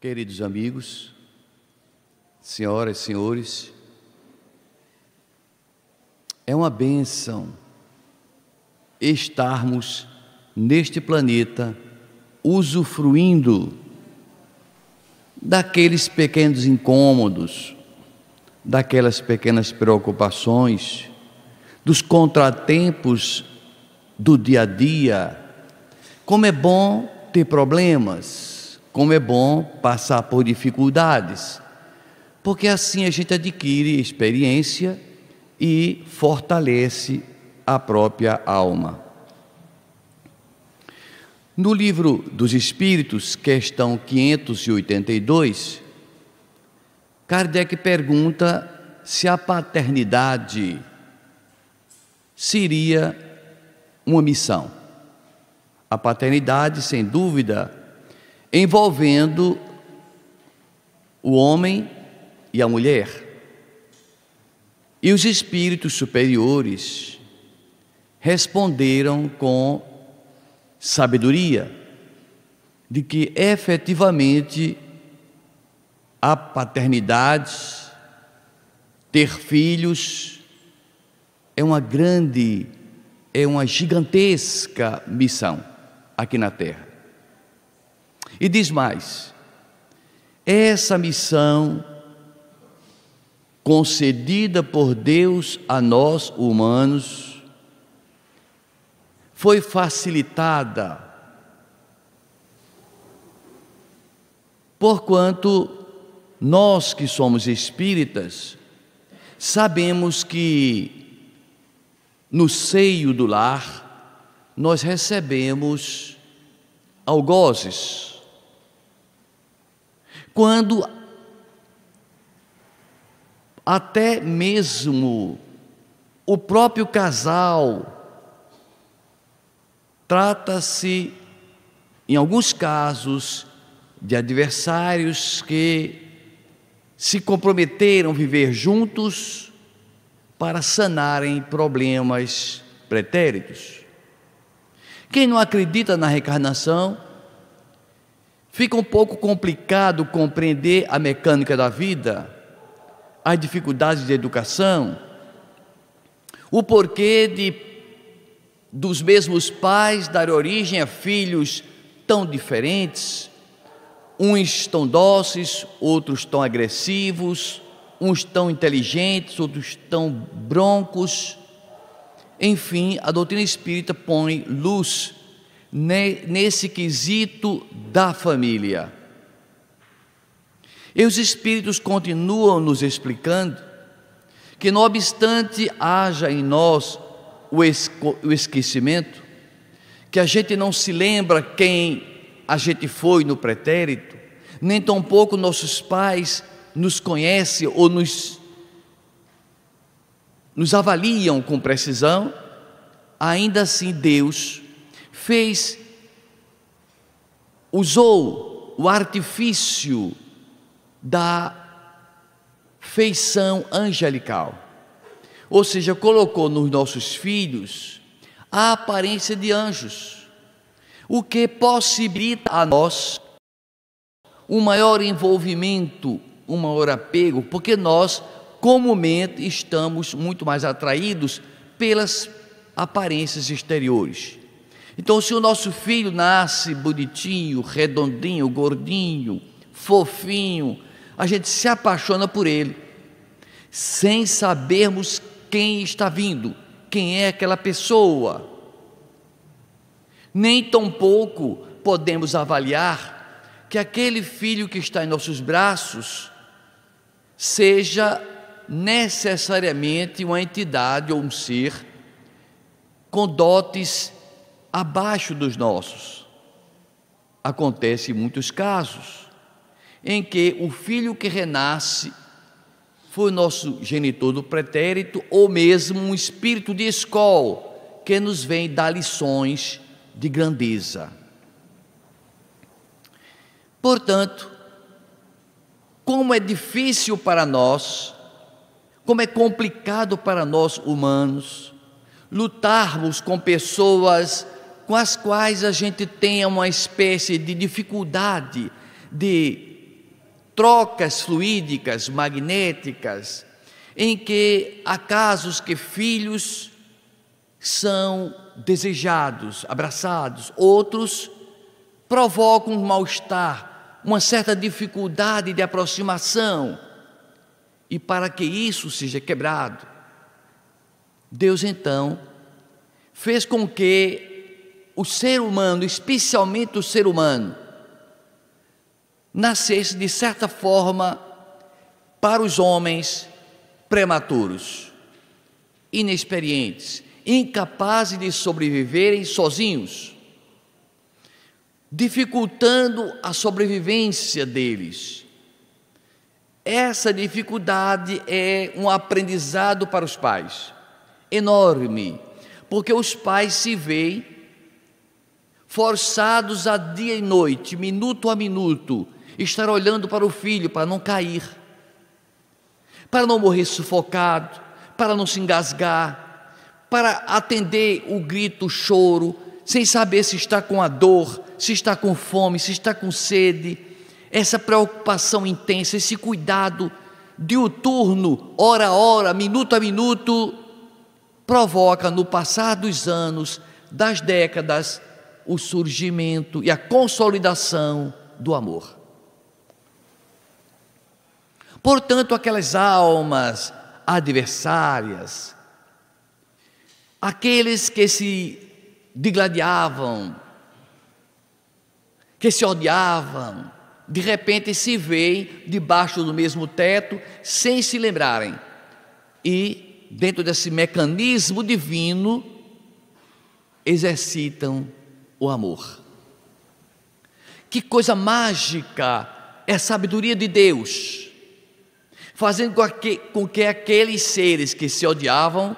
Queridos amigos, senhoras e senhores, é uma bênção estarmos neste planeta usufruindo daqueles pequenos incômodos, daquelas pequenas preocupações, dos contratempos do dia a dia. Como é bom ter problemas, como é bom passar por dificuldades, porque assim a gente adquire experiência e fortalece a própria alma. No Livro dos Espíritos, questão 582, Kardec pergunta se a paternidade seria uma missão. A paternidade, sem dúvida, envolvendo o homem e a mulher. E os espíritos superiores responderam com sabedoria de que efetivamente a paternidade, ter filhos, é uma gigantesca missão aqui na Terra. E diz mais: essa missão concedida por Deus a nós humanos foi facilitada porquanto nós que somos espíritas sabemos que no seio do lar nós recebemos algozes. Quando até mesmo o próprio casal trata-se, em alguns casos, de adversários que se comprometeram a viver juntos para sanarem problemas pretéritos. Quem não acredita na reencarnação, fica um pouco complicado compreender a mecânica da vida, as dificuldades de educação, o porquê dos mesmos pais darem origem a filhos tão diferentes, uns tão dóceis, outros tão agressivos, uns tão inteligentes, outros tão broncos. Enfim, a doutrina espírita põe luz nesse quesito da família. E os espíritos continuam nos explicando que, não obstante haja em nós o esquecimento, que a gente não se lembra quem a gente foi no pretérito, nem tampouco nossos pais nos conhecem ou nos avaliam com precisão, ainda assim Deus usou o artifício da feição angelical, ou seja, colocou nos nossos filhos a aparência de anjos, o que possibilita a nós um maior envolvimento, um maior apego, porque nós comumente estamos muito mais atraídos pelas aparências exteriores. Então, se o nosso filho nasce bonitinho, redondinho, gordinho, fofinho, a gente se apaixona por ele, sem sabermos quem está vindo, quem é aquela pessoa. Nem tampouco podemos avaliar que aquele filho que está em nossos braços seja necessariamente uma entidade ou um ser com dotes abaixo dos nossos. Acontece em muitos casos em que o filho que renasce foi o nosso genitor do pretérito, ou mesmo um espírito de escola que nos vem dar lições de grandeza. Portanto, como é difícil para nós, como é complicado para nós humanos lutarmos com pessoas com as quais a gente tem uma espécie de dificuldade de trocas fluídicas, magnéticas, em que há casos que filhos são desejados, abraçados, outros provocam um mal-estar, uma certa dificuldade de aproximação. E para que isso seja quebrado, Deus então fez com que o ser humano, especialmente o ser humano, nascesse de certa forma para os homens prematuros, inexperientes, incapazes de sobreviverem sozinhos, dificultando a sobrevivência deles. Essa dificuldade é um aprendizado para os pais, enorme, porque os pais se veem forçados a dia e noite, minuto a minuto, estar olhando para o filho para não cair, para não morrer sufocado, para não se engasgar, para atender o grito, o choro, sem saber se está com a dor, se está com fome, se está com sede. Essa preocupação intensa, esse cuidado diuturno, hora a hora, minuto a minuto, provoca no passar dos anos, das décadas, o surgimento e a consolidação do amor. Portanto, aquelas almas adversárias, aqueles que se digladiavam, que se odiavam, de repente se veem debaixo do mesmo teto, sem se lembrarem. E, dentro desse mecanismo divino, exercitam o amor. Que coisa mágica é a sabedoria de Deus, fazendo com que aqueles seres que se odiavam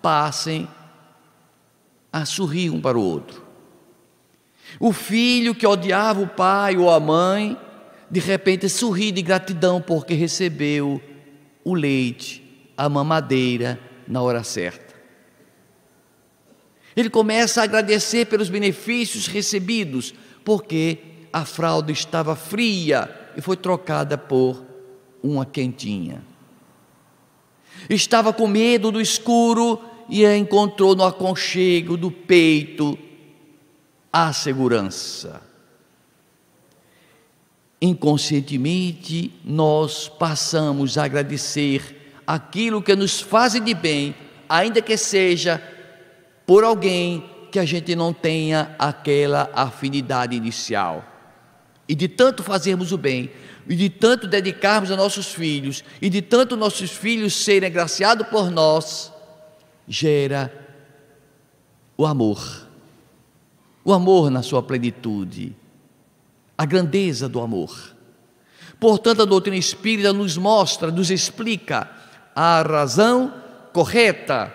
passem a sorrir um para o outro. O filho que odiava o pai ou a mãe, de repente sorri de gratidão porque recebeu o leite, a mamadeira na hora certa. Ele começa a agradecer pelos benefícios recebidos, porque a fralda estava fria e foi trocada por uma quentinha. Estava com medo do escuro e encontrou no aconchego do peito a segurança. Inconscientemente, nós passamos a agradecer aquilo que nos faz de bem, ainda que seja por alguém que a gente não tenha aquela afinidade inicial. E de tanto fazermos o bem, e de tanto dedicarmos a nossos filhos, e de tanto nossos filhos serem agraciados por nós, gera o amor na sua plenitude, a grandeza do amor. Portanto, a doutrina espírita nos mostra, nos explica a razão correta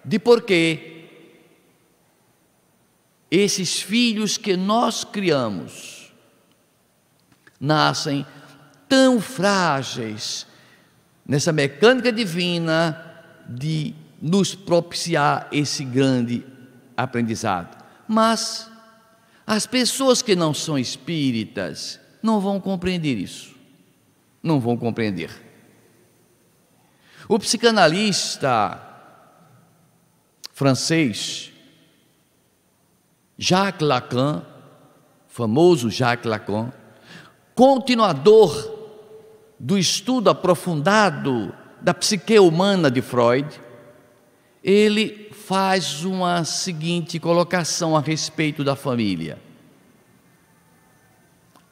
de porquê esses filhos que nós criamos nascem tão frágeis nessa mecânica divina de nos propiciar esse grande aprendizado. Mas as pessoas que não são espíritas não vão compreender isso, não vão compreender. O psicanalista francês Jacques Lacan, famoso Jacques Lacan, continuador do estudo aprofundado da psique humana de Freud, ele faz uma seguinte colocação a respeito da família.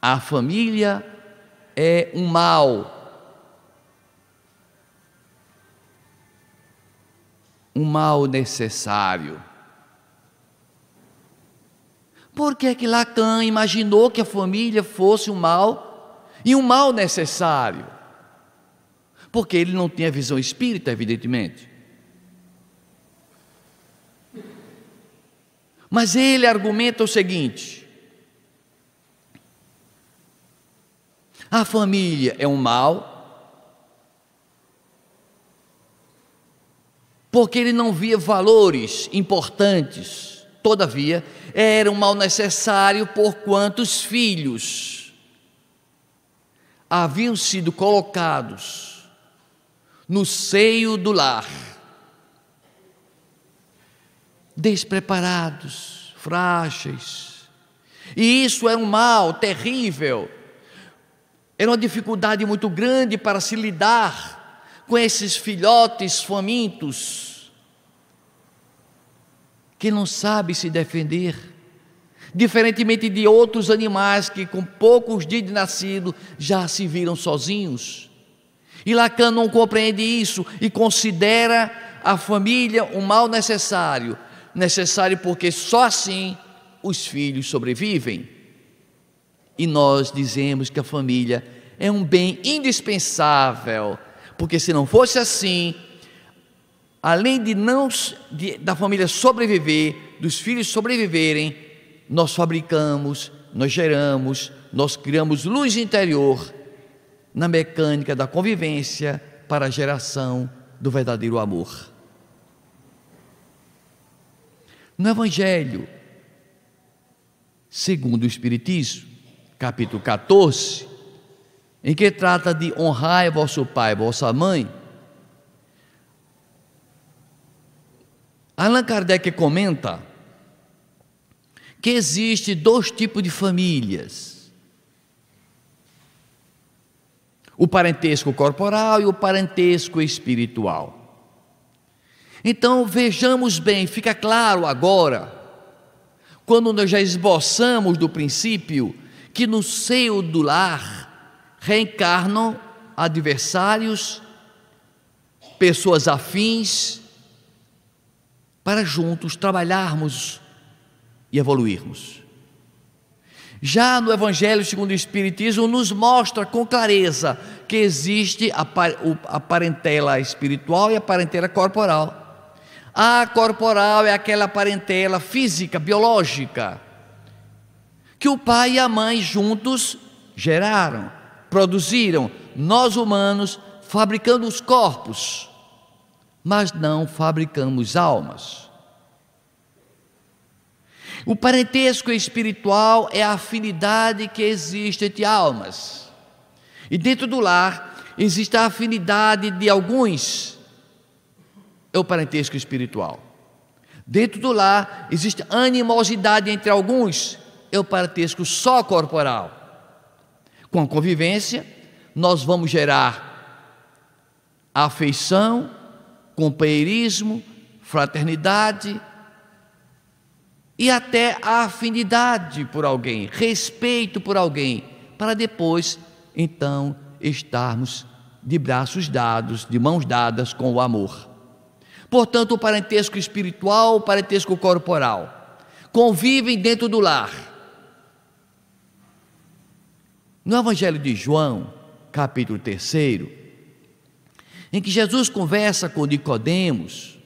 A família é um mal, necessário. Por que é que Lacan imaginou que a família fosse um mal e um mal necessário? Porque ele não tinha visão espírita, evidentemente. Mas ele argumenta o seguinte: a família é um mal porque ele não via valores importantes, todavia era um mal necessário porquanto os filhos, haviam sido colocados no seio do lar, despreparados, frágeis, e isso era um mal terrível, era uma dificuldade muito grande para se lidar com esses filhotes famintos, que não sabem se defender, diferentemente de outros animais que com poucos dias de nascido já se viram sozinhos. E Lacan não compreende isso e considera a família um mal necessário porque só assim os filhos sobrevivem. E nós dizemos que a família é um bem indispensável, porque se não fosse assim, além da família sobreviver, dos filhos sobreviverem, nós fabricamos, nós geramos, nós criamos luz interior na mecânica da convivência para a geração do verdadeiro amor. No Evangelho segundo o Espiritismo, capítulo 14, em que trata de honrar vosso pai e vossa mãe, Allan Kardec comenta que existe dois tipos de famílias: o parentesco corporal e o parentesco espiritual. Então vejamos bem, fica claro agora, quando nós já esboçamos do princípio que no seio do lar reencarnam adversários, pessoas afins, para juntos trabalharmos e evoluirmos. Já no Evangelho segundo o Espiritismo nos mostra com clareza que existe a parentela espiritual e a parentela corporal. A corporal é aquela parentela física, biológica, que o pai e a mãe juntos geraram, produziram, nós humanos fabricando os corpos, mas não fabricamos almas. O parentesco espiritual é a afinidade que existe entre almas, e dentro do lar existe a afinidade de alguns, é o parentesco espiritual. Dentro do lar existe animosidade entre alguns, é o parentesco só corporal. Com a convivência nós vamos gerar afeição, companheirismo, fraternidade e até a afinidade por alguém, respeito por alguém, para depois então estarmos de braços dados, de mãos dadas com o amor. Portanto, o parentesco espiritual, o parentesco corporal convivem dentro do lar. No Evangelho de João, capítulo 3, em que Jesus conversa com Nicodemos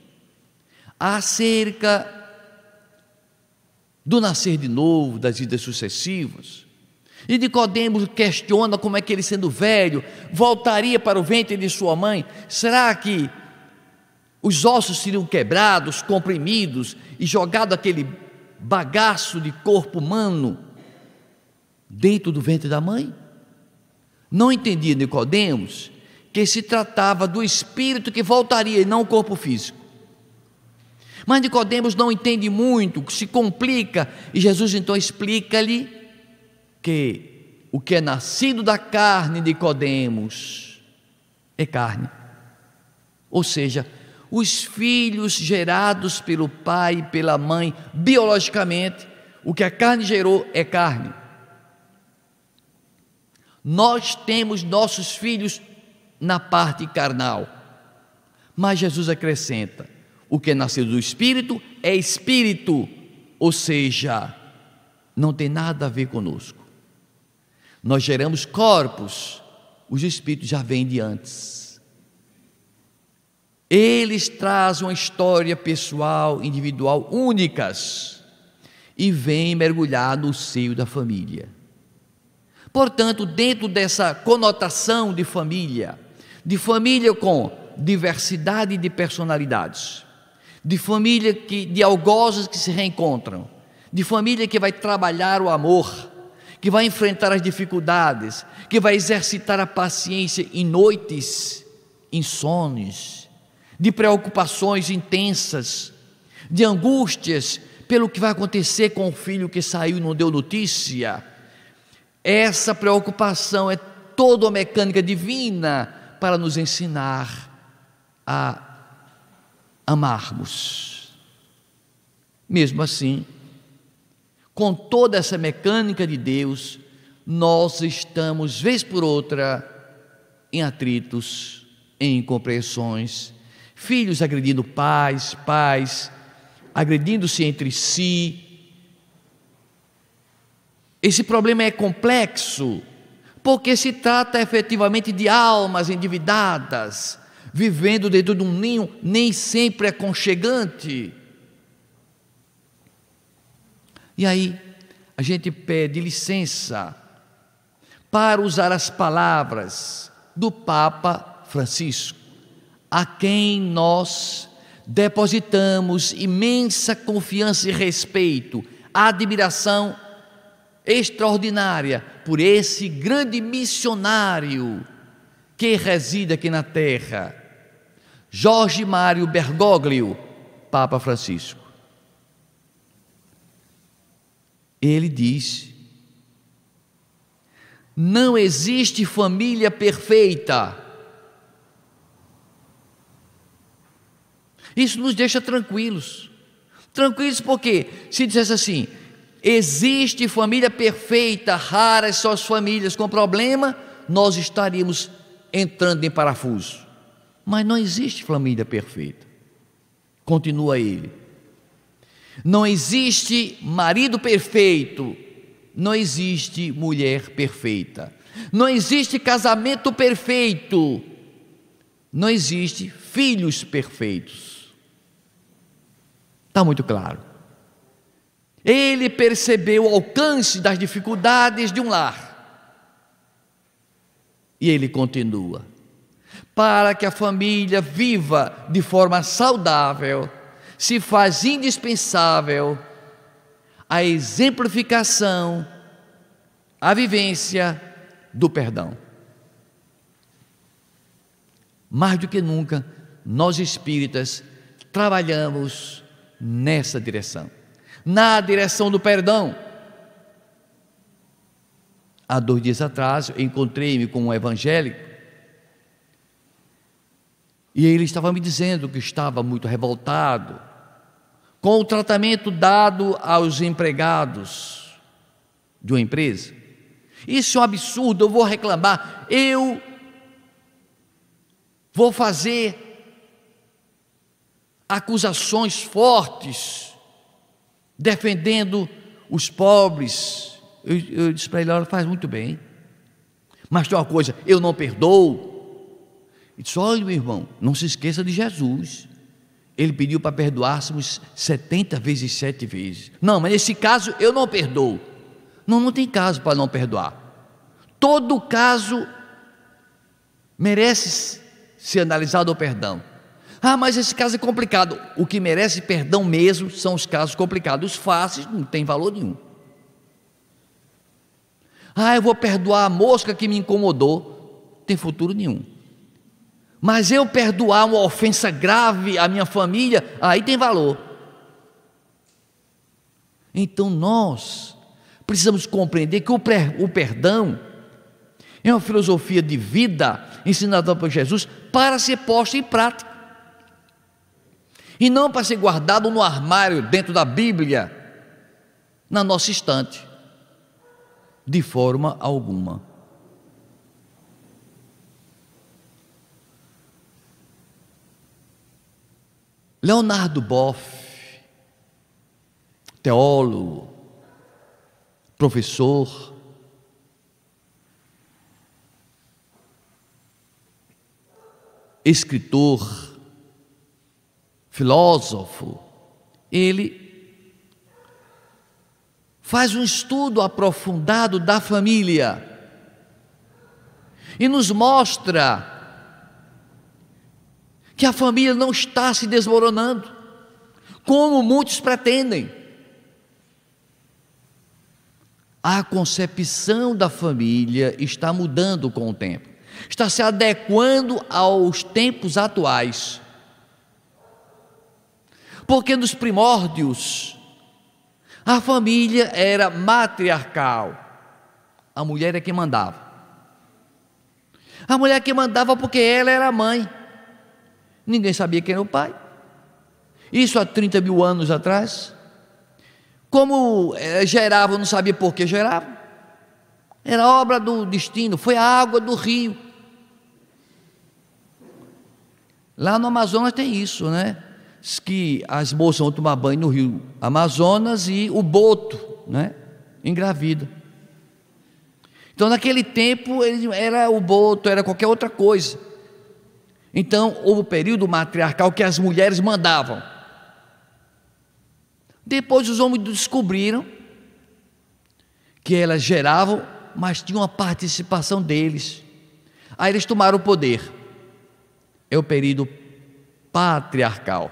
acerca do nascer de novo, das vidas sucessivas, e Nicodemos questiona como é que ele, sendo velho, voltaria para o ventre de sua mãe. Será que os ossos seriam quebrados, comprimidos e jogado aquele bagaço de corpo humano dentro do ventre da mãe? Não entendia Nicodemos que se tratava do espírito que voltaria e não o corpo físico. Mas Nicodemos não entende muito, se complica, e Jesus então explica-lhe que o que é nascido da carne, Nicodemos, é carne. Ou seja, os filhos gerados pelo pai e pela mãe, biologicamente, o que a carne gerou é carne. Nós temos nossos filhos na parte carnal, mas Jesus acrescenta: o que é nascido do Espírito é Espírito, ou seja, não tem nada a ver conosco. Nós geramos corpos, os Espíritos já vêm de antes. Eles trazem uma história pessoal, individual, únicas, e vêm mergulhar no seio da família. Portanto, dentro dessa conotação de família com diversidade de personalidades, de família de algozes que se reencontram, de família que vai trabalhar o amor, que vai enfrentar as dificuldades, que vai exercitar a paciência em noites insones, de preocupações intensas, de angústias pelo que vai acontecer com o filho que saiu e não deu notícia. Essa preocupação é toda a mecânica divina para nos ensinar a amarmos. Mesmo assim, com toda essa mecânica de Deus, nós estamos, vez por outra, em atritos, em incompreensões, filhos agredindo pais, pais agredindo-se entre si. Esse problema é complexo, porque se trata efetivamente de almas endividadas, vivendo dentro de um ninho nem sempre aconchegante. E aí, a gente pede licença para usar as palavras do Papa Francisco, a quem nós depositamos imensa confiança e respeito, admiração extraordinária por esse grande missionário que reside aqui na terra, Jorge Mário Bergoglio, Papa Francisco. Ele diz: não existe família perfeita. Isso nos deixa tranquilos. Tranquilos porque, se dissesse assim, existe família perfeita, raras são as famílias com problema, nós estaríamos entrando em parafuso. Mas não existe família perfeita. Continua ele. Não existe marido perfeito, não existe mulher perfeita, não existe casamento perfeito, não existe filhos perfeitos. Está muito claro. Ele percebeu o alcance das dificuldades de um lar. E ele continua: para que a família viva de forma saudável, se faz indispensável a exemplificação, a vivência do perdão. Mais do que nunca, nós espíritas trabalhamos nessa direção, na direção do perdão. Há 2 dias atrás, eu encontrei-me com um evangélico e ele estava me dizendo que estava muito revoltado com o tratamento dado aos empregados de uma empresa. Isso é um absurdo, eu vou reclamar, eu vou fazer acusações fortes, defendendo os pobres. Eu disse para ele: olha, faz muito bem, mas tem uma coisa, eu não perdoo. Ele disse: olha, meu irmão, não se esqueça de Jesus. Ele pediu para perdoássemos 70 vezes 7 vezes. Não, mas nesse caso eu não perdoo. Não tem caso para não perdoar. Todo caso merece ser analisado o perdão. Ah, mas esse caso é complicado. O que merece perdão mesmo são os casos complicados. Os fáceis não tem valor nenhum. Ah, eu vou perdoar a mosca que me incomodou. Não tem futuro nenhum. Mas eu perdoar uma ofensa grave à minha família, aí tem valor. Então nós precisamos compreender que o perdão é uma filosofia de vida ensinada por Jesus para ser posta em prática. E não para ser guardado no armário dentro da Bíblia, na nossa estante, de forma alguma. Leonardo Boff, teólogo, professor, escritor, filósofo, ele faz um estudo aprofundado da família e nos mostra que a família não está se desmoronando, como muitos pretendem. A concepção da família está mudando com o tempo, está se adequando aos tempos atuais. Porque nos primórdios, a família era matriarcal, a mulher é que mandava. A mulher que mandava porque ela era a mãe, ninguém sabia quem era o pai. Isso há 30 mil anos atrás. Como gerava, não sabia por que gerava, era obra do destino, foi a água do rio. Lá no Amazonas tem isso, né? Diz que as moças vão tomar banho no rio Amazonas e o boto, né, engravida. Então naquele tempo era o boto, era qualquer outra coisa. Então houve o período matriarcal que as mulheres mandavam. Depois os homens descobriram que elas geravam, mas tinha uma participação deles. Aí eles tomaram o poder. É o período patriarcal.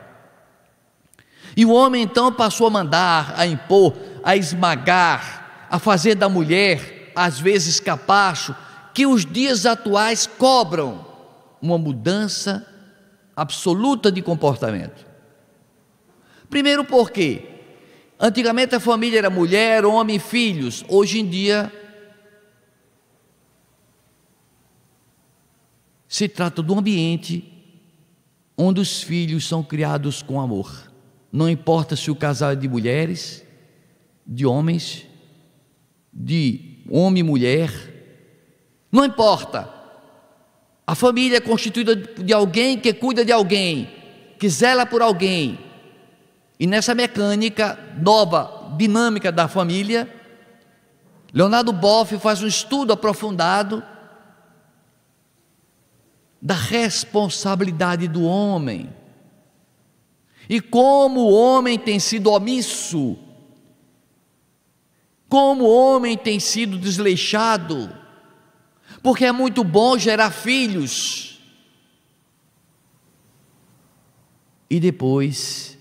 E o homem então passou a mandar, a impor, a esmagar, a fazer da mulher, às vezes capacho, que os dias atuais cobram uma mudança absoluta de comportamento. Primeiro porque antigamente a família era mulher, homem e filhos. Hoje em dia se trata de um ambiente onde os filhos são criados com amor. Não importa se o casal é de mulheres, de homens, de homem e mulher, não importa. A família é constituída de alguém que cuida de alguém, que zela por alguém. E nessa mecânica nova, dinâmica da família, Leonardo Boff faz um estudo aprofundado da responsabilidade do homem e como o homem tem sido omisso, como o homem tem sido desleixado, porque é muito bom gerar filhos e depois,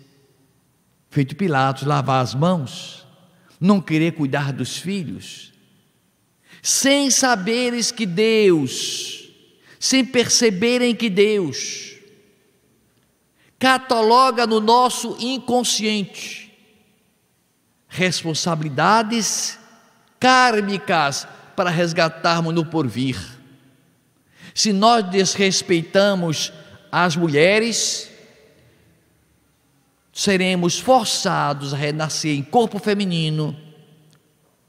feito Pilatos, lavar as mãos, não querer cuidar dos filhos, sem saberes que Deus, sem perceberem que Deus cataloga no nosso inconsciente responsabilidades kármicas para resgatarmos no porvir. Se nós desrespeitamos as mulheres, seremos forçados a renascer em corpo feminino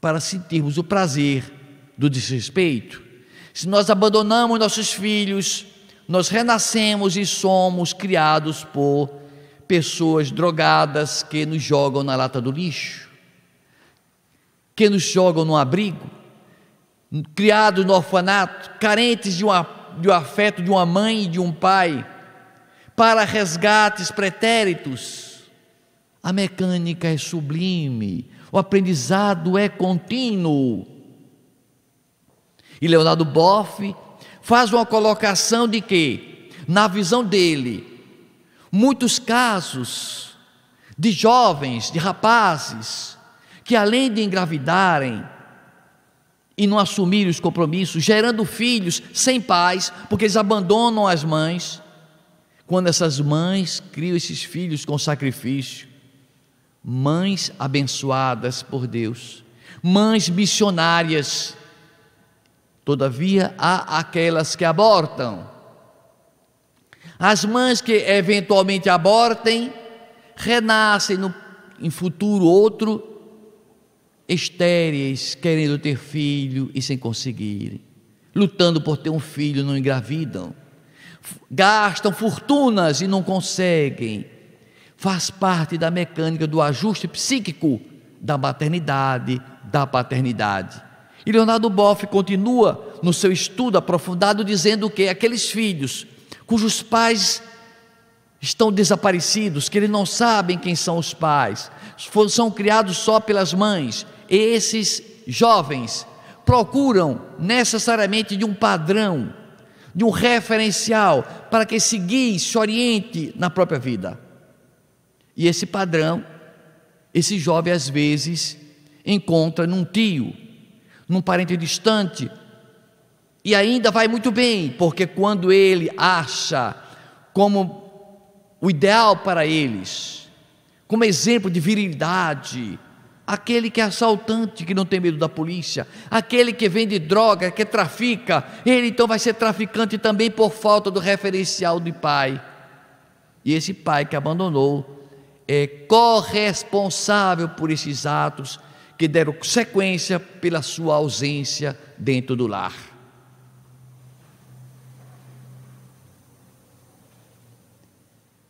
para sentirmos o prazer do desrespeito. Se nós abandonamos nossos filhos, nós renascemos e somos criados por pessoas drogadas que nos jogam na lata do lixo, que nos jogam no abrigo, criados no orfanato, carentes de um afeto de uma mãe e de um pai, para resgates pretéritos. A mecânica é sublime, o aprendizado é contínuo. E Leonardo Boff faz uma colocação de que, na visão dele, muitos casos de jovens, de rapazes, que além de engravidarem e não assumirem os compromissos, gerando filhos sem pais, porque eles abandonam as mães, quando essas mães criam esses filhos com sacrifício, mães abençoadas por Deus, mães missionárias. Todavia, há aquelas que abortam. As mães que eventualmente abortem, renascem em futuro outro, estéreis, querendo ter filho e sem conseguirem, lutando por ter um filho, não engravidam, gastam fortunas e não conseguem. Faz parte da mecânica do ajuste psíquico da maternidade, da paternidade. E Leonardo Boff continua no seu estudo aprofundado dizendo que aqueles filhos cujos pais estão desaparecidos, que eles não sabem quem são os pais, são criados só pelas mães, esses jovens procuram necessariamente de um padrão, de um referencial para que se guie, se oriente na própria vida. E esse padrão, esse jovem às vezes encontra num tio, num parente distante, e ainda vai muito bem, porque quando ele acha como o ideal para eles, como exemplo de virilidade, aquele que é assaltante, que não tem medo da polícia, aquele que vende droga, que trafica, ele então vai ser traficante também por falta do referencial do pai. E esse pai que abandonou é corresponsável por esses atos que deram sequência pela sua ausência dentro do lar.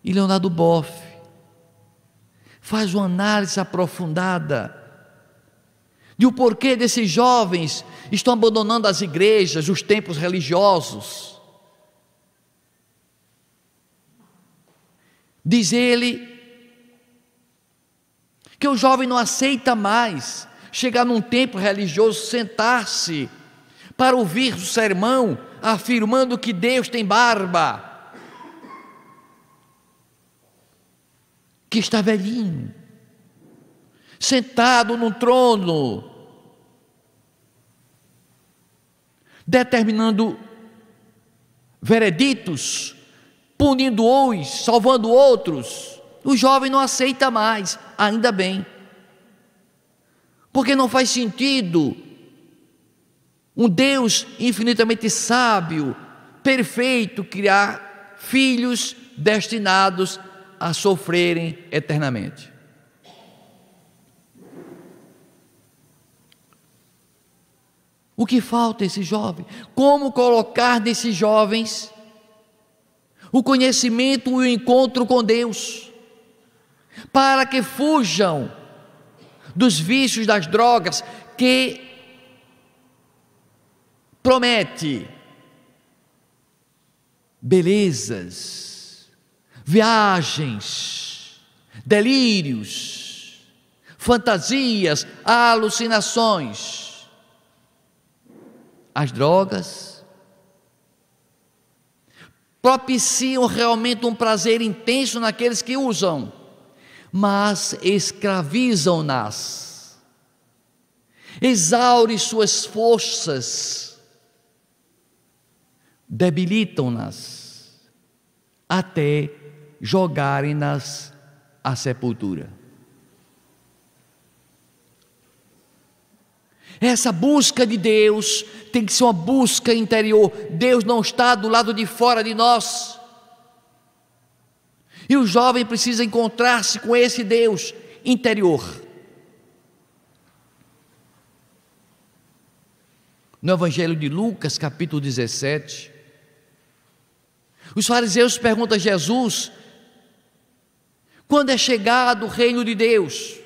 E Leonardo Boff faz uma análise aprofundada de o porquê desses jovens estão abandonando as igrejas, os templos religiosos. Diz ele que o jovem não aceita mais chegar num templo religioso, sentar-se para ouvir o sermão, afirmando que Deus tem barba, que está velhinho, sentado num trono, determinando vereditos, punindo uns, salvando outros. O jovem não aceita mais, ainda bem, porque não faz sentido um Deus infinitamente sábio, perfeito, criar filhos destinados a sofrerem eternamente. O que falta a esse jovem? Como colocar nesses jovens o conhecimento e o encontro com Deus, para que fujam dos vícios das drogas que promete belezas, viagens, delírios, fantasias, alucinações. As drogas propiciam realmente um prazer intenso naqueles que usam, mas escravizam-nas, exaurem suas forças, debilitam-nas, até jogarem-nas à sepultura. Essa busca de Deus tem que ser uma busca interior. Deus não está do lado de fora de nós. E o jovem precisa encontrar-se com esse Deus interior. No Evangelho de Lucas, capítulo 17, os fariseus perguntam a Jesus quando é chegado o reino de Deus,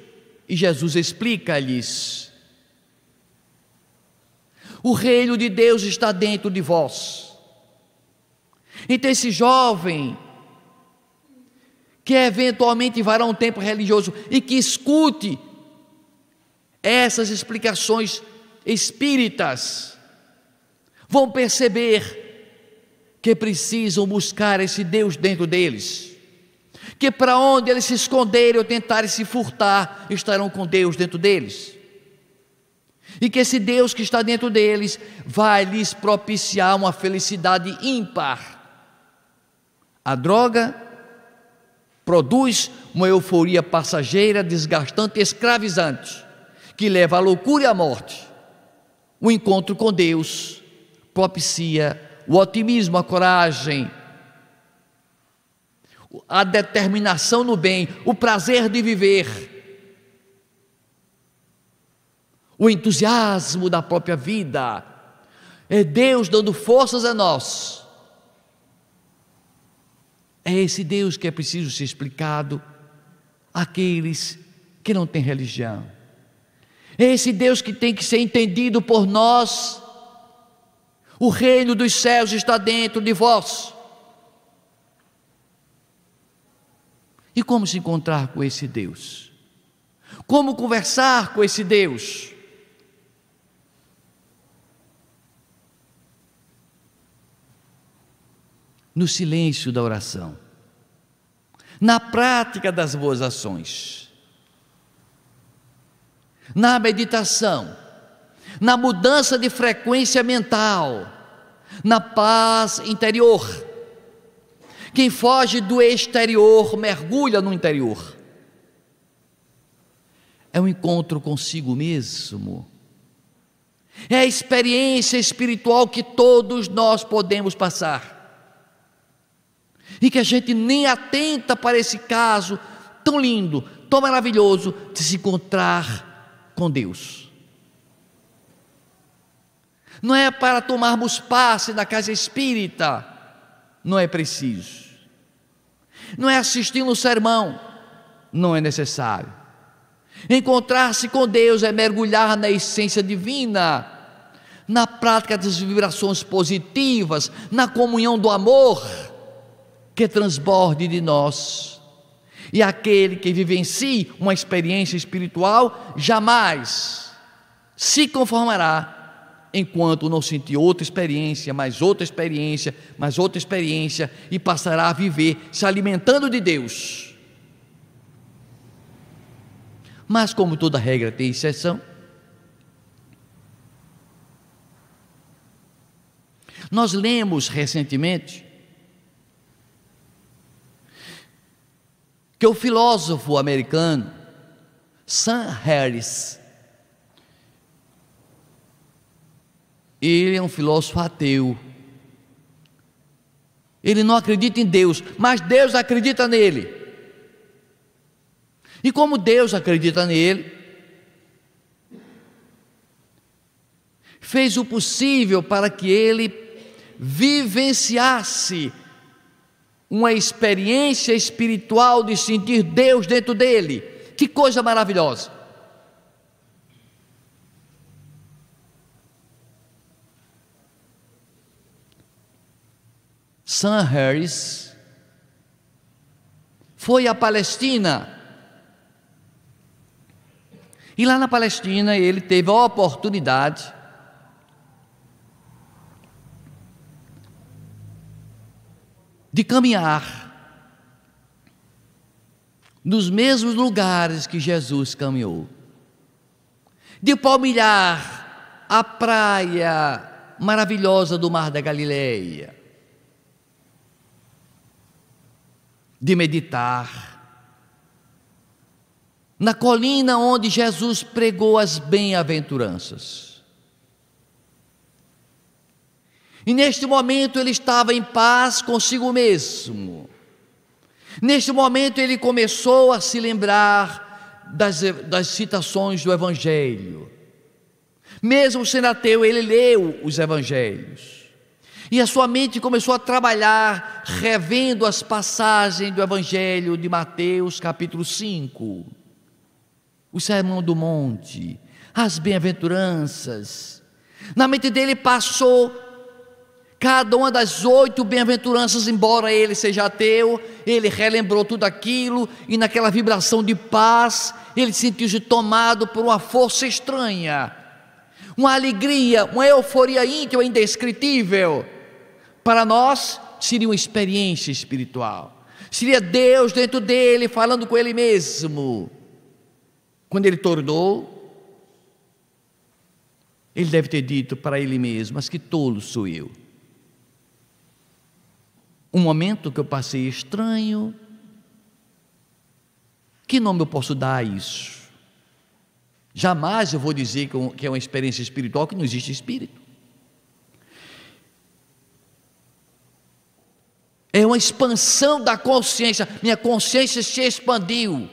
e Jesus explica-lhes: o reino de Deus está dentro de vós. Então esse jovem que eventualmente vai a um templo religioso e que escute essas explicações espíritas, vão perceber que precisam buscar esse Deus dentro deles, que para onde eles se esconderem ou tentarem se furtar, estarão com Deus dentro deles, e que esse Deus que está dentro deles vai lhes propiciar uma felicidade ímpar. A droga produz uma euforia passageira, desgastante, escravizante, que leva à loucura e à morte. O encontro com Deus propicia o otimismo, a coragem, a determinação no bem, o prazer de viver, o entusiasmo da própria vida. É Deus dando forças a nós. É esse Deus que é preciso ser explicado àqueles que não têm religião. É esse Deus que tem que ser entendido por nós. O reino dos céus está dentro de vós. E como se encontrar com esse Deus? Como conversar com esse Deus? No silêncio da oração, na prática das boas ações, na meditação, na mudança de frequência mental, na paz interior. Quem foge do exterior mergulha no interior. É um encontro consigo mesmo. É a experiência espiritual que todos nós podemos passar. E que a gente nem atenta para esse caso tão lindo, tão maravilhoso de se encontrar com Deus. Não é para tomarmos passe na casa espírita, não é preciso. Não é assistir um sermão, não é necessário. Encontrar-se com Deus é mergulhar na essência divina, na prática das vibrações positivas, na comunhão do amor que transborde de nós. E aquele que vive em si uma experiência espiritual jamais se conformará enquanto não sentir outra experiência, mais outra experiência, mais outra experiência, e passará a viver se alimentando de Deus. Mas como toda regra tem exceção, nós lemos recentemente que o filósofo americano Sam Harris, ele é um filósofo ateu. Ele não acredita em Deus, mas Deus acredita nele. E como Deus acredita nele, fez o possível para que ele vivenciasse uma experiência espiritual de sentir Deus dentro dele. Que coisa maravilhosa! Sam Harris foi à Palestina. E lá na Palestina ele teve a oportunidade de caminhar nos mesmos lugares que Jesus caminhou, de palmilhar a praia maravilhosa do Mar da Galileia, de meditar na colina onde Jesus pregou as bem-aventuranças. E neste momento ele estava em paz consigo mesmo. Neste momento ele começou a se lembrar das citações do Evangelho. Mesmo sendo ateu, ele leu os Evangelhos. E a sua mente começou a trabalhar, revendo as passagens do Evangelho de Mateus, capítulo 5. O Sermão do Monte, as bem-aventuranças. Na mente dele passou cada uma das 8 bem-aventuranças, embora ele seja ateu, ele relembrou tudo aquilo, e naquela vibração de paz, ele sentiu-se tomado por uma força estranha, uma alegria, uma euforia íntima indescritível. Para nós, seria uma experiência espiritual, seria Deus dentro dele, falando com ele mesmo. Quando ele tornou, ele deve ter dito para ele mesmo: mas que tolo sou eu. Um momento que eu passei estranho, que nome eu posso dar a isso? Jamais eu vou dizer que é uma experiência espiritual, que não existe espírito. É uma expansão da consciência, minha consciência se expandiu.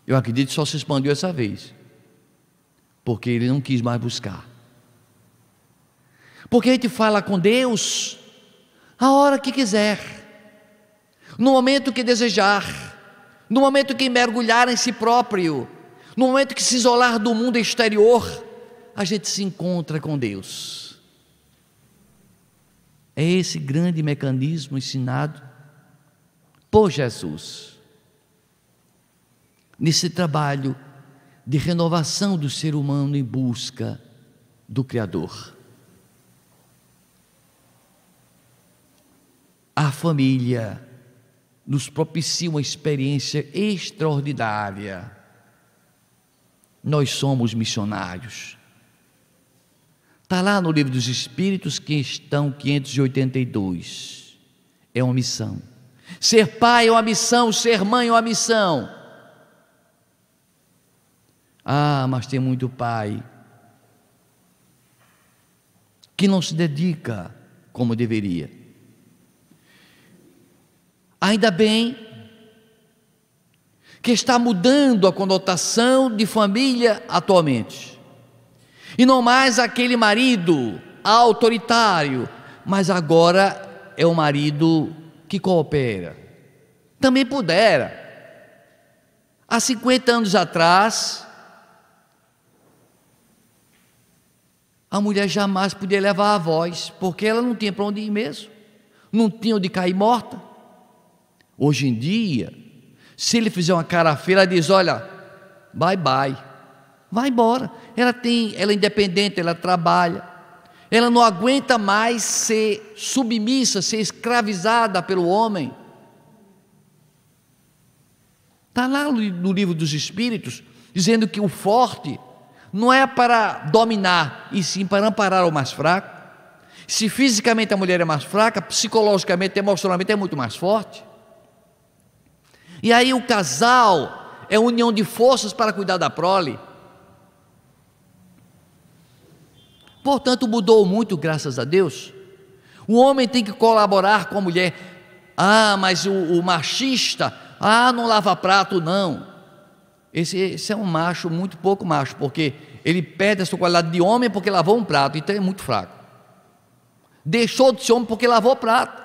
Eu acredito que só se expandiu essa vez, porque ele não quis mais buscar. Porque a gente fala com Deus a hora que quiser, no momento que desejar, no momento que mergulhar em si próprio, no momento que se isolar do mundo exterior, a gente se encontra com Deus. É esse grande mecanismo ensinado por Jesus, nesse trabalho de renovação do ser humano em busca do Criador. A família nos propicia uma experiência extraordinária nós somos missionários. Está lá no Livro dos Espíritos, questão 582. É uma missão. Ser pai é uma missão, ser mãe é uma missão. Ah, mas tem muito pai que não se dedica como deveria. Ainda bem que está mudando a conotação de família atualmente. E não mais aquele marido autoritário, mas agora é o marido que coopera. Também pudera. Há 50 anos atrás, a mulher jamais podia levar a voz, porque ela não tinha para onde ir mesmo, não tinha onde cair morta. Hoje em dia, se ele fizer uma cara feia, ela diz: olha, bye bye, vai embora. Ela é independente, ela trabalha, ela não aguenta mais ser submissa, ser escravizada pelo homem. Está lá no Livro dos Espíritos, dizendo que o forte não é para dominar, e sim para amparar o mais fraco. Se fisicamente a mulher é mais fraca, psicologicamente, emocionalmente é muito mais forte. E aí o casal é união de forças para cuidar da prole. Portanto, mudou muito, graças a Deus. O homem tem que colaborar com a mulher. Ah, mas o machista, não lava prato, não. Esse é um macho, muito pouco macho, porque ele perde a sua qualidade de homem porque lavou um prato, então é muito fraco. Deixou de ser homem porque lavou o prato.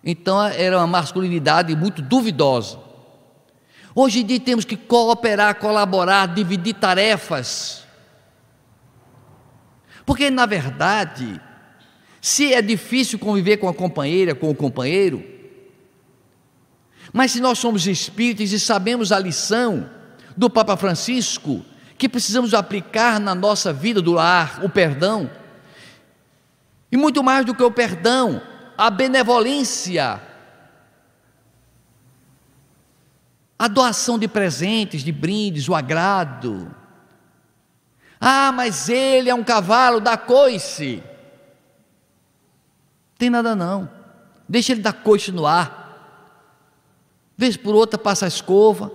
Então era uma masculinidade muito duvidosa. Hoje em dia temos que cooperar, colaborar, dividir tarefas. Porque na verdade, se é difícil conviver com a companheira, com o companheiro, mas se nós somos espíritas e sabemos a lição do Papa Francisco, que precisamos aplicar na nossa vida do lar, o perdão, e muito mais do que o perdão, a benevolência, a doação de presentes, de brindes, o agrado. Ah, mas ele é um cavalo da coice. Tem nada não, deixa ele dar coice no ar, vez por outra passa a escova,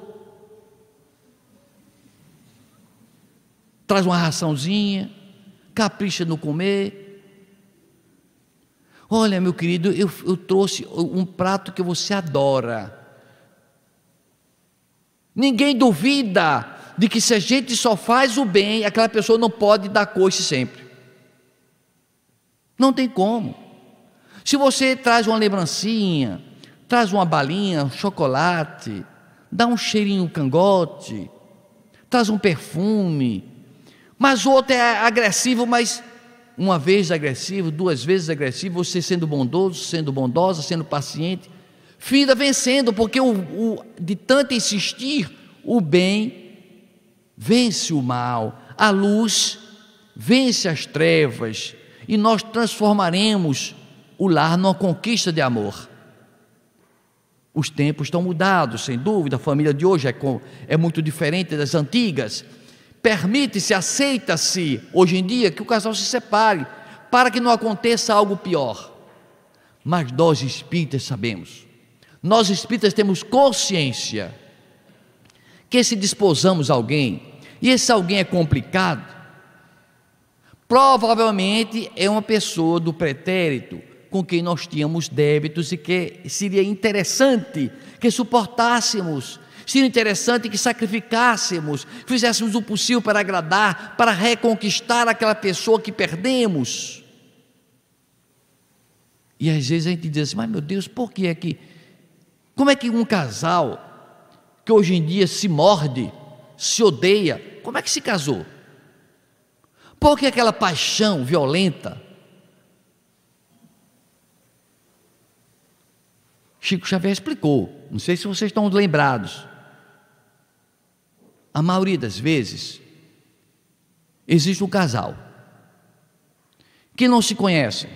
traz uma raçãozinha, capricha no comer. Olha, meu querido, eu trouxe um prato que você adora. Ninguém duvida de que se a gente só faz o bem, aquela pessoa não pode dar coice sempre. Não tem como. Se você traz uma lembrancinha, traz uma balinha, um chocolate, dá um cheirinho cangote, traz um perfume, mas o outro é agressivo, mas uma vez agressivo, duas vezes agressivo, você sendo bondoso, sendo bondosa, sendo paciente, finda vencendo, porque de tanto insistir, o bem vence o mal, a luz vence as trevas, e nós transformaremos o lar numa conquista de amor. Os tempos estão mudados, sem dúvida, a família de hoje é muito diferente das antigas. Permite-se, aceita-se hoje em dia que o casal se separe, para que não aconteça algo pior. Mas nós espíritas sabemos, nós espíritas temos consciência que se desposamos alguém, e esse alguém é complicado, provavelmente é uma pessoa do pretérito, com quem nós tínhamos débitos, e que seria interessante que suportássemos, seria interessante que sacrificássemos, fizéssemos o possível para agradar, para reconquistar aquela pessoa que perdemos. E às vezes a gente diz assim: mas meu Deus, por que é que, como é que um casal que hoje em dia se morde, se odeia, como é que se casou? Por que aquela paixão violenta? Chico Xavier explicou, não sei se vocês estão lembrados. A maioria das vezes existe um casal que não se conhecem,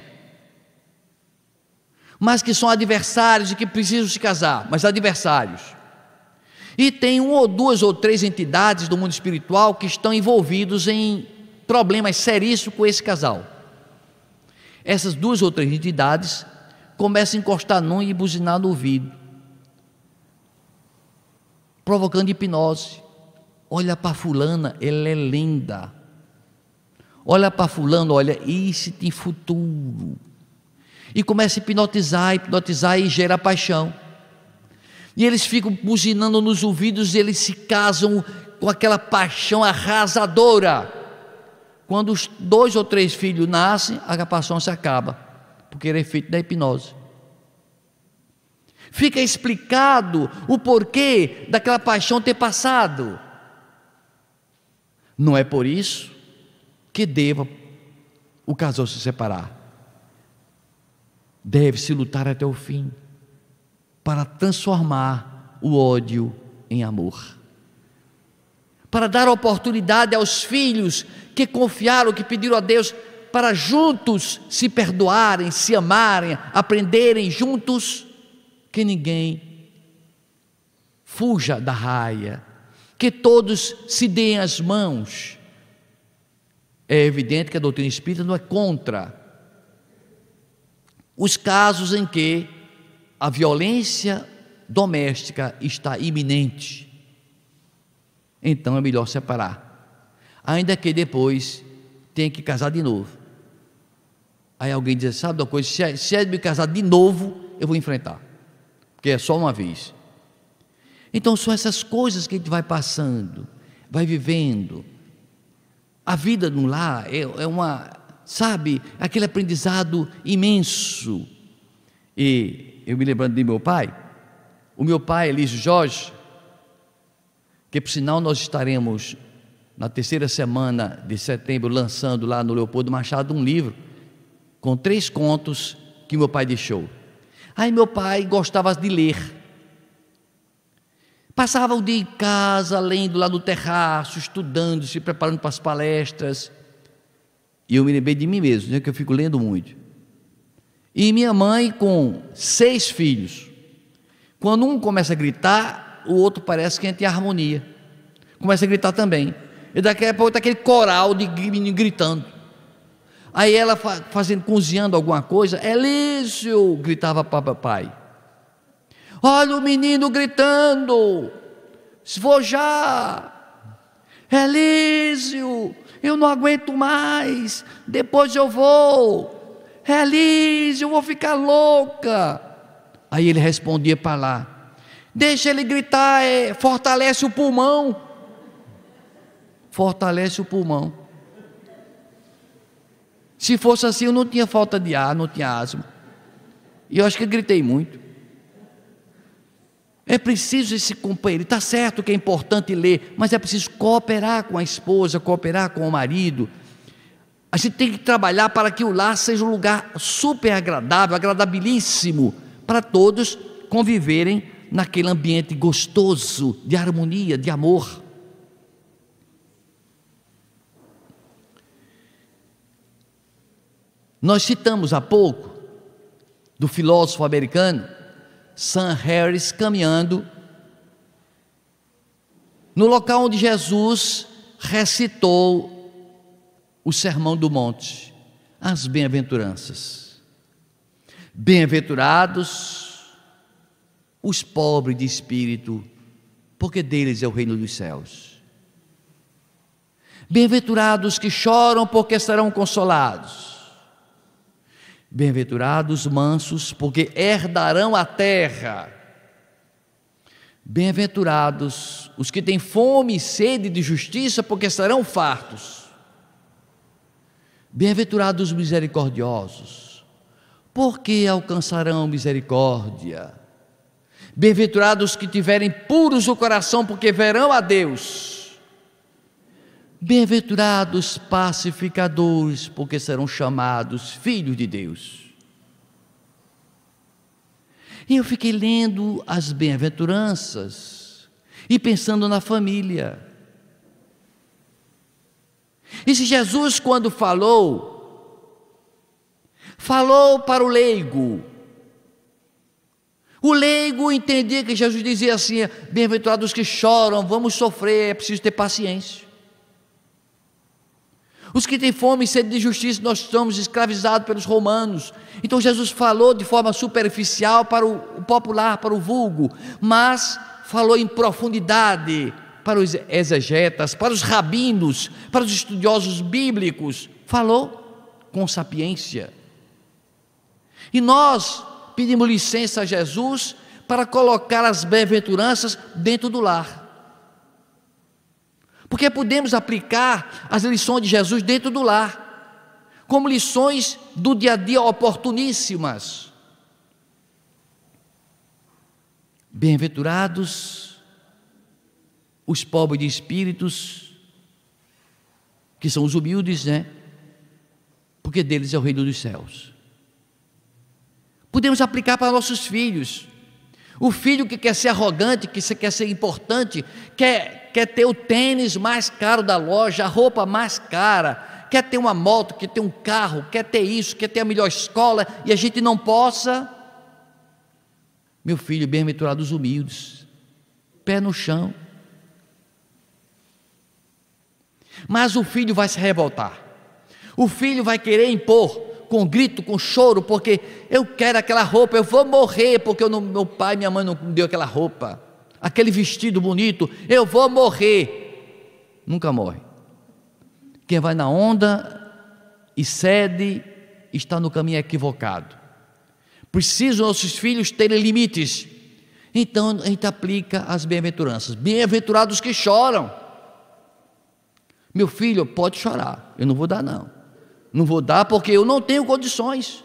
mas que são adversários e que precisam se casar, mas adversários. E tem uma ou duas ou três entidades do mundo espiritual que estão envolvidos em problemas seríssimos com esse casal. Essas duas ou três entidades começam a encostar num e buzinar no ouvido, provocando hipnose. Olha para fulana, ela é linda. Olha para fulano, olha, isso tem futuro. E começa a hipnotizar e gera paixão. E eles ficam buzinando nos ouvidos e eles se casam com aquela paixão arrasadora. Quando os 2 ou 3 filhos nascem, a paixão se acaba, porque era efeito da hipnose. Fica explicado o porquê daquela paixão ter passado. Não é por isso que deva o casal se separar. Deve-se lutar até o fim para transformar o ódio em amor, para dar oportunidade aos filhos que confiaram, que pediram a Deus para juntos se perdoarem, se amarem, aprenderem juntos, que ninguém fuja da raia, que todos se deem as mãos. É evidente que a doutrina espírita não é contra os casos em que a violência doméstica está iminente. Então é melhor separar, ainda que depois tenha que casar de novo. Aí alguém diz, sabe uma coisa, se é de me casar de novo, eu vou enfrentar, porque é só uma vez. Então são essas coisas que a gente vai passando, vai vivendo. A vida no lar é uma, sabe, aquele aprendizado imenso. E eu me lembrando de meu pai, o meu pai, Elísio Jorge, que por sinal nós estaremos na 3ª semana de setembro lançando lá no Leopoldo Machado um livro com 3 contos que meu pai deixou. Aí meu pai gostava de ler, passava o dia em casa, lendo lá no terraço, estudando, se preparando para as palestras. E eu me lembrei de mim mesmo, né, que eu fico lendo muito. E minha mãe com 6 filhos, quando um começa a gritar, o outro parece que entra em harmonia, começa a gritar também, e daqui a pouco está aquele coral de menino gritando. Aí ela cozinhando alguma coisa, Elísio, gritava para o pai, olha o menino gritando, se for já, Elísio, eu não aguento mais, depois eu vou, Elísio, eu vou ficar louca. Aí ele respondia para lá, deixa ele gritar, fortalece o pulmão, fortalece o pulmão. Se fosse assim eu não tinha falta de ar, não tinha asma, e eu acho que eu gritei muito. É preciso esse companheiro, está certo que é importante ler, mas é preciso cooperar com a esposa, cooperar com o marido. A gente tem que trabalhar para que o lar seja um lugar super agradável, agradabilíssimo, para todos conviverem naquele ambiente gostoso, de harmonia, de amor. Nós citamos há pouco do filósofo americano Sam Harris caminhando no local onde Jesus recitou o Sermão do Monte, as bem-aventuranças. Bem-aventurados os pobres de espírito, porque deles é o reino dos céus. Bem-aventurados que choram, porque serão consolados. Bem-aventurados mansos, porque herdarão a terra. Bem-aventurados os que têm fome e sede de justiça, porque serão fartos. Bem-aventurados os misericordiosos, porque alcançarão misericórdia. Bem-aventurados os que tiverem puros o coração, porque verão a Deus. Bem-aventurados pacificadores, porque serão chamados filhos de Deus. E eu fiquei lendo as bem-aventuranças e pensando na família. E se Jesus, quando falou para o leigo, O leigo entendia que Jesus dizia assim: bem-aventurados os que choram, vamos sofrer, é preciso ter paciência. Os que têm fome e sede de justiça, nós estamos escravizados pelos romanos. Então Jesus falou de forma superficial para o popular, para o vulgo, mas falou em profundidade para os exegetas, para os rabinos, para os estudiosos bíblicos. Falou com sapiência. E nós pedimos licença a Jesus para colocar as bem-aventuranças dentro do lar. Porque podemos aplicar as lições de Jesus dentro do lar, como lições do dia a dia oportuníssimas. Bem-aventurados os pobres de espíritos, que são os humildes, né? Porque deles é o reino dos céus. Podemos aplicar para nossos filhos. O filho que quer ser arrogante, que quer ser importante, quer ter o tênis mais caro da loja, a roupa mais cara, quer ter uma moto, quer ter um carro, quer ter isso, quer ter a melhor escola, e a gente não possa. Meu filho, bem-aventurados os humildes, pé no chão. Mas o filho vai se revoltar, o filho vai querer impor, com grito, com choro, porque eu quero aquela roupa, eu vou morrer, porque meu pai e minha mãe não me deu aquela roupa, aquele vestido bonito, eu vou morrer. Nunca morre. Quem vai na onda e cede, está no caminho equivocado. Precisam nossos filhos terem limites. Então a gente aplica as bem-aventuranças. Bem-aventurados que choram. Meu filho, pode chorar, eu não vou dar não. Não vou dar porque eu não tenho condições.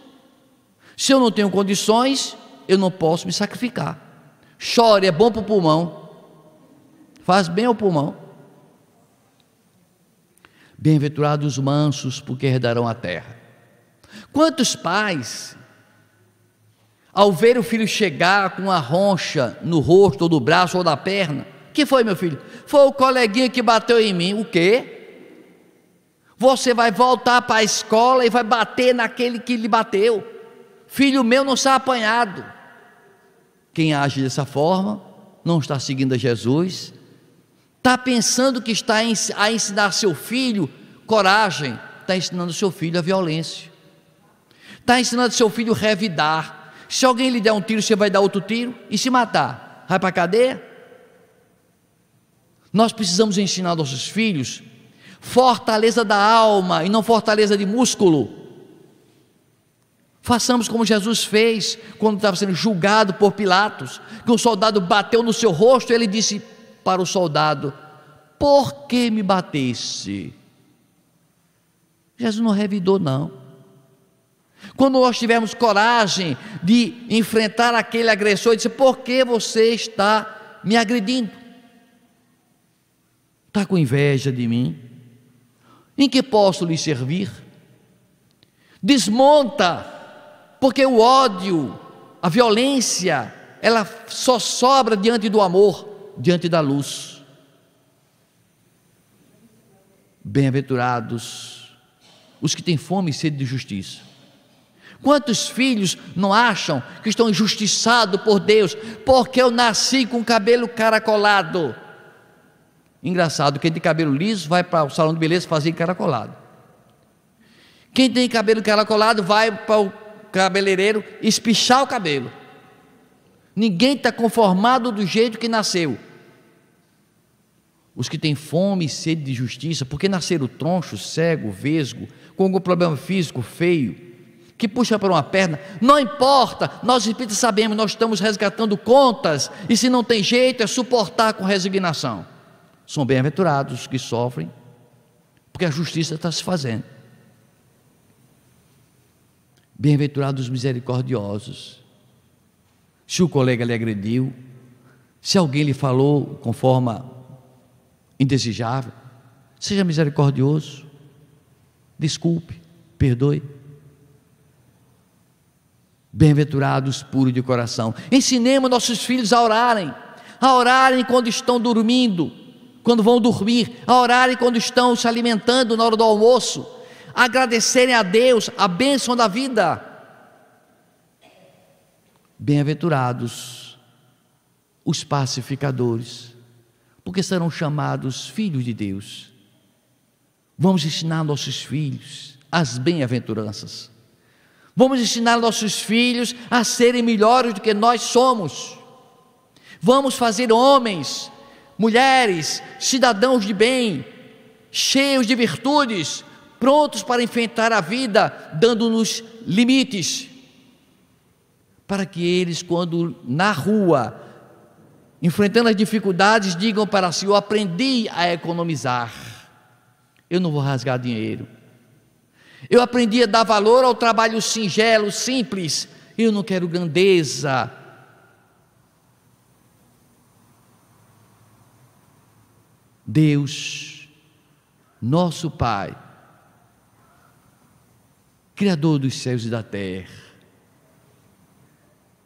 Se eu não tenho condições, eu não posso me sacrificar. Chore, é bom para o pulmão, faz bem ao pulmão. Bem-aventurados os mansos, porque herdarão a terra. Quantos pais, ao ver o filho chegar com uma roncha no rosto, ou no braço, ou na perna, que foi, meu filho? Foi o coleguinha que bateu em mim. O quê? Você vai voltar para a escola e vai bater naquele que lhe bateu. Filho meu não está apanhado. Quem age dessa forma não está seguindo a Jesus, está pensando que está a ensinar seu filho coragem, está ensinando seu filho a violência, está ensinando seu filho a revidar. Se alguém lhe der um tiro, você vai dar outro tiro, e se matar, vai para a cadeia? Nós precisamos ensinar nossos filhos fortaleza da alma e não fortaleza de músculo. Façamos como Jesus fez quando estava sendo julgado por Pilatos, que um soldado bateu no seu rosto, e ele disse para o soldado: por que me bateste? Jesus não revidou não. Quando nós tivermos coragem de enfrentar aquele agressor e dizer: por que você está me agredindo? Está com inveja de mim? Em que posso lhe servir? Desmonta, porque o ódio, a violência, ela só sobra diante do amor, diante da luz. Bem-aventurados os que têm fome e sede de justiça. Quantos filhos não acham que estão injustiçados por Deus, porque eu nasci com cabelo caracolado? Engraçado, quem tem cabelo liso vai para o salão de beleza fazer encaracolado. Quem tem cabelo encaracolado vai para o cabeleireiro espichar o cabelo. Ninguém está conformado do jeito que nasceu. Os que têm fome e sede de justiça, porque nasceram troncho, cego, vesgo, com algum problema físico feio, que puxa para uma perna, não importa, nós espíritas sabemos, nós estamos resgatando contas, e se não tem jeito é suportar com resignação. São bem-aventurados que sofrem, porque a justiça está se fazendo. Bem-aventurados os misericordiosos. Se o colega lhe agrediu, se alguém lhe falou com forma indesejável, seja misericordioso, desculpe, perdoe. Bem-aventurados puros de coração. Ensinemos nossos filhos a orarem quando estão dormindo, quando vão dormir, a orarem quando estão se alimentando na hora do almoço, agradecerem a Deus a bênção da vida. Bem-aventurados os pacificadores, porque serão chamados filhos de Deus. Vamos ensinar nossos filhos as bem-aventuranças. Vamos ensinar nossos filhos a serem melhores do que nós somos. Vamos fazer homens, mulheres, cidadãos de bem, cheios de virtudes, prontos para enfrentar a vida, dando-nos limites, para que eles, quando na rua, enfrentando as dificuldades, digam para si: eu aprendi a economizar, eu não vou rasgar dinheiro, eu aprendi a dar valor ao trabalho singelo, simples, eu não quero grandeza. Deus, nosso Pai, Criador dos céus e da terra,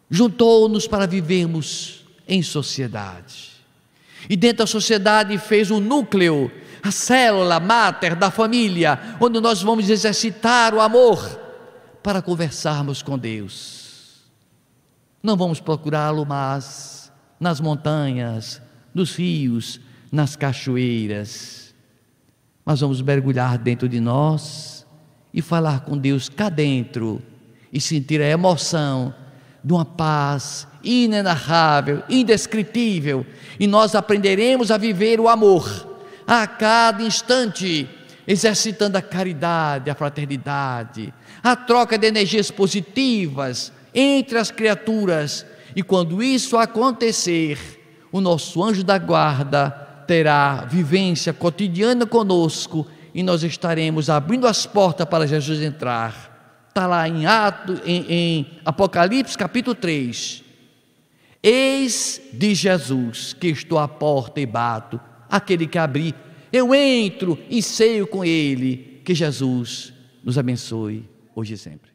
juntou-nos para vivermos em sociedade, e dentro da sociedade fez o núcleo, a célula máter da família, onde nós vamos exercitar o amor para conversarmos com Deus. Não vamos procurá-lo mais nas montanhas, nos rios, nas cachoeiras, mas vamos mergulhar dentro de nós e falar com Deus cá dentro e sentir a emoção de uma paz inenarrável, indescritível, e nós aprenderemos a viver o amor a cada instante, exercitando a caridade, a fraternidade, a troca de energias positivas entre as criaturas. E quando isso acontecer, o nosso anjo da guarda terá vivência cotidiana conosco, e nós estaremos abrindo as portas para Jesus entrar. Está lá em Apocalipse capítulo 3, eis de Jesus que estou à porta e bato, aquele que abrir, eu entro e ceio com ele. Que Jesus nos abençoe hoje e sempre.